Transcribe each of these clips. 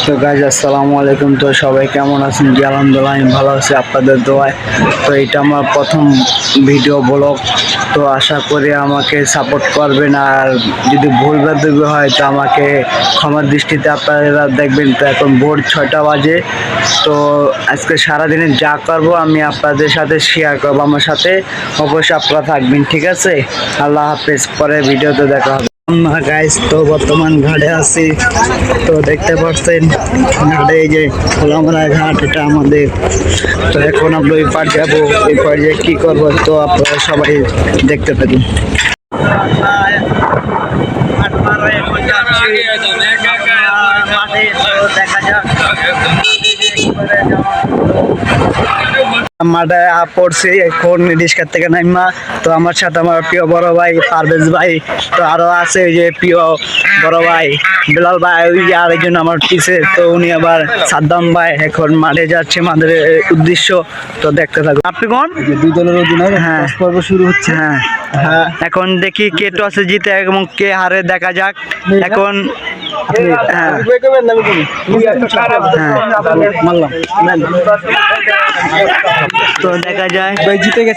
তো গাইজ আসসালামু আলাইকুম। তো সবাই কেমন আছেন? জি আলহামদুলিল্লাহ আমি ভালো আছি আপনাদের দোয়ায়। তো এটা আমার প্রথম ভিডিও ব্লগ, তো আশা করি আমাকে সাপোর্ট করবেন, আর যদি ভুল ভ্রান্তি হয় তো আমাকে ক্ষমার দৃষ্টিতে আপনারা দেখবেন। তো এখন ভোর 6টা বাজে। তো আজকে সারাদিনে যা করবো আমি আপনাদের সাথে শেয়ার করবো, আমার সাথে অবশ্যই আপনারা থাকবেন, ঠিক আছে? আল্লাহ হাফেজ, পরে ভিডিওতে দেখা হবে। গাইস, তো বর্তমান ঘাটে আছি। তো দেখতে পাচ্ছেন ঘাটে এই যে খোলামোড়া ঘাট, এটা আমাদের। তো এখন আমরা ওই পার যাবো, ওই পার যে কি করবো তো আপনারা সবাই দেখতে পাবেন। দেখা যাক মাঠে পড়ছি এখন রিস্কার থেকে নাইমা। তো আমার সাথে আমার প্রিয় বড় ভাই পারভেজ ভাই, তো আরো আছে ওই যে প্রিয় বড় ভাই বিলাল ভাই, ওই যে আরেকজন আমার পিছে, তো উনি আবার সাদ্দাম ভাই। এখন মাঠে যাচ্ছে আমাদের উদ্দেশ্য, তো দেখতে থাকুন। আপনি কোন দুই দলের অধিনায়ক? হ্যাঁ, পর্ব শুরু হচ্ছে। হ্যাঁ হ্যাঁ, এখন দেখি কে টসে জিতে এবং কে হারে, দেখা যাক এখন। তো দেখা যায়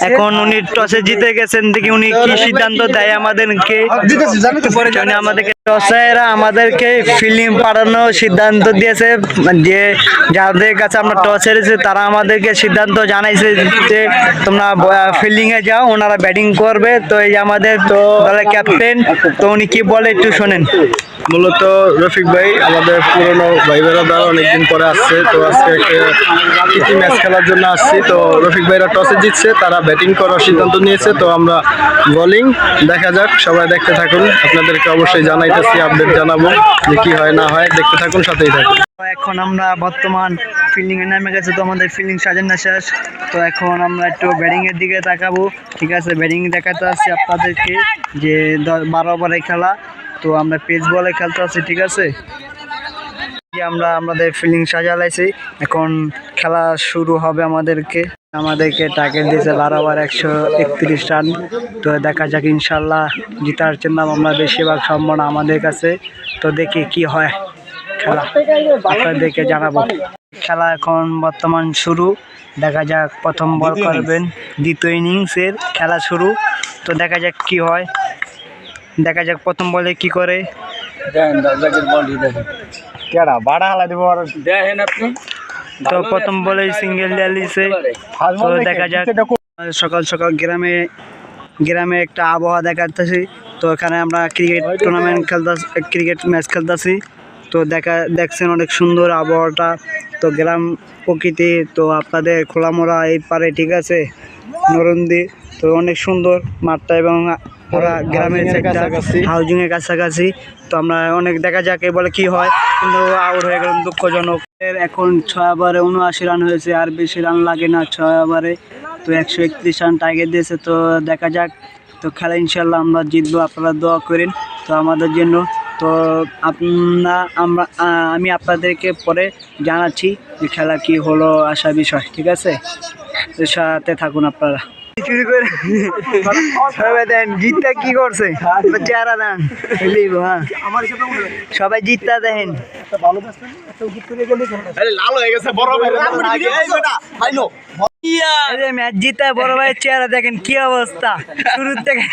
এখন উনি টসে জিতে গেছেন, দেখি উনি কি সিদ্ধান্ত দেয় আমাদেরকে। আমাদেরকে টসেরা আমাদেরকে ফিল্ডিং পাঠানোর সিদ্ধান্ত দিয়েছে, যে যাদের কাছে আমরা টস হেরেছি তারা আমাদেরকে সিদ্ধান্ত জানাইছে যে তোমরা ফিল্ডিং এ যাও, ওনারা ব্যাটিং করবে। তো এই আমাদের দলের ক্যাপ্টেন, তো উনি কি বলে একটু শোনেন। মূলত রফিক ভাই আমাদের পুরনো ভাই বেড়াদার অনেকদিন পরে আসছে, তো আজকে একটা ম্যাচ খেলার জন্য আসছি। তো রফিক ভাইরা টসে জিতছে, তারা ব্যাটিং করার সিদ্ধান্ত নিয়েছে, তো আমরা বোলিং। দেখা যাক, সবাই দেখতে থাকুন, আপনাদেরকে অবশ্যই জানাইতেছি, আপডেট জানাবো যে কি হয় না হয়, দেখতে থাকুন, সাথেই থাকুন। এখন আমরা বর্তমান ফিল্ডিং এ নেমে গেছে, তো আমাদের ফিল্ডিং সাজানো শেষ। তো এখন আমরা একটু ব্যাটিং এর দিকে তাকাবো, ঠিক আছে? ব্যাটিং দেখাতে আসছি আপনাদেরকে যে 12 ওভারের খেলা, তো আমরা পেস বলে খেলতে আছি, ঠিক আছে? আমরা আমাদের ফিল্ডিং সাজালাইছি, এখন খেলা শুরু হবে। আমাদেরকে টার্গেট দিয়েছে 12 ওভার 131 রান। তো দেখা যাক, ইনশাল্লাহ জিতার জন্য আমরা বেশিরভাগ সম্ভাবনা আমাদের কাছে। তো দেখি কি হয়, খেলা আপনাদেরকে জানাবো। খেলা এখন বর্তমান শুরু, দেখা যাক প্রথম বল করবেন, দ্বিতীয় ইনিংসের খেলা শুরু। তো দেখা যাক কি হয়, দেখা যাক প্রথম বলে কি করে। তো প্রথম বলে সিঙ্গেল দিয়েছে। তো দেখা যাক, সকাল সকাল গ্রামে একটা আবহাওয়া দেখাতেছি। তো এখানে আমরা ক্রিকেট ম্যাচ খেলতেছি। তো দেখছেন অনেক সুন্দর আবহাওয়াটা, তো গ্রাম প্রকৃতি, তো আপনাদের খোলামোড়া এই পারে, ঠিক আছে? নরন্দি, তো অনেক সুন্দর মাঠটা, এবং ওরা গ্রামের হাউজিং এর কাছাকাছি। তো আমরা অনেক, দেখা যাক এ বলে কি হয়, কিন্তু আউট হয়ে গেলাম, দুঃখজনক। এখন 6 ওভারে 79 রান হয়েছে, আর বেশি রান লাগে না 6 ওভারে। তো 131 রান টার্গেট দিয়েছে। তো দেখা যাক, তো খেলা ইনশাল্লাহ আমরা জিতবো, আপনারা দোয়া করেন তো আমাদের জন্য। তো আমি আপনাদেরকে পরে জানাচ্ছি যে খেলা কি হলো, আশা বিষয়, ঠিক আছে? তো সাথে থাকুন আপনারা। জিতটা কি করছে চেহারা দেন, সবাই জিতটা দেখেন। ম্যাচ জিতা বড় ভাইয়ের চেহারা দেখেন কি অবস্থা শুরু থেকে।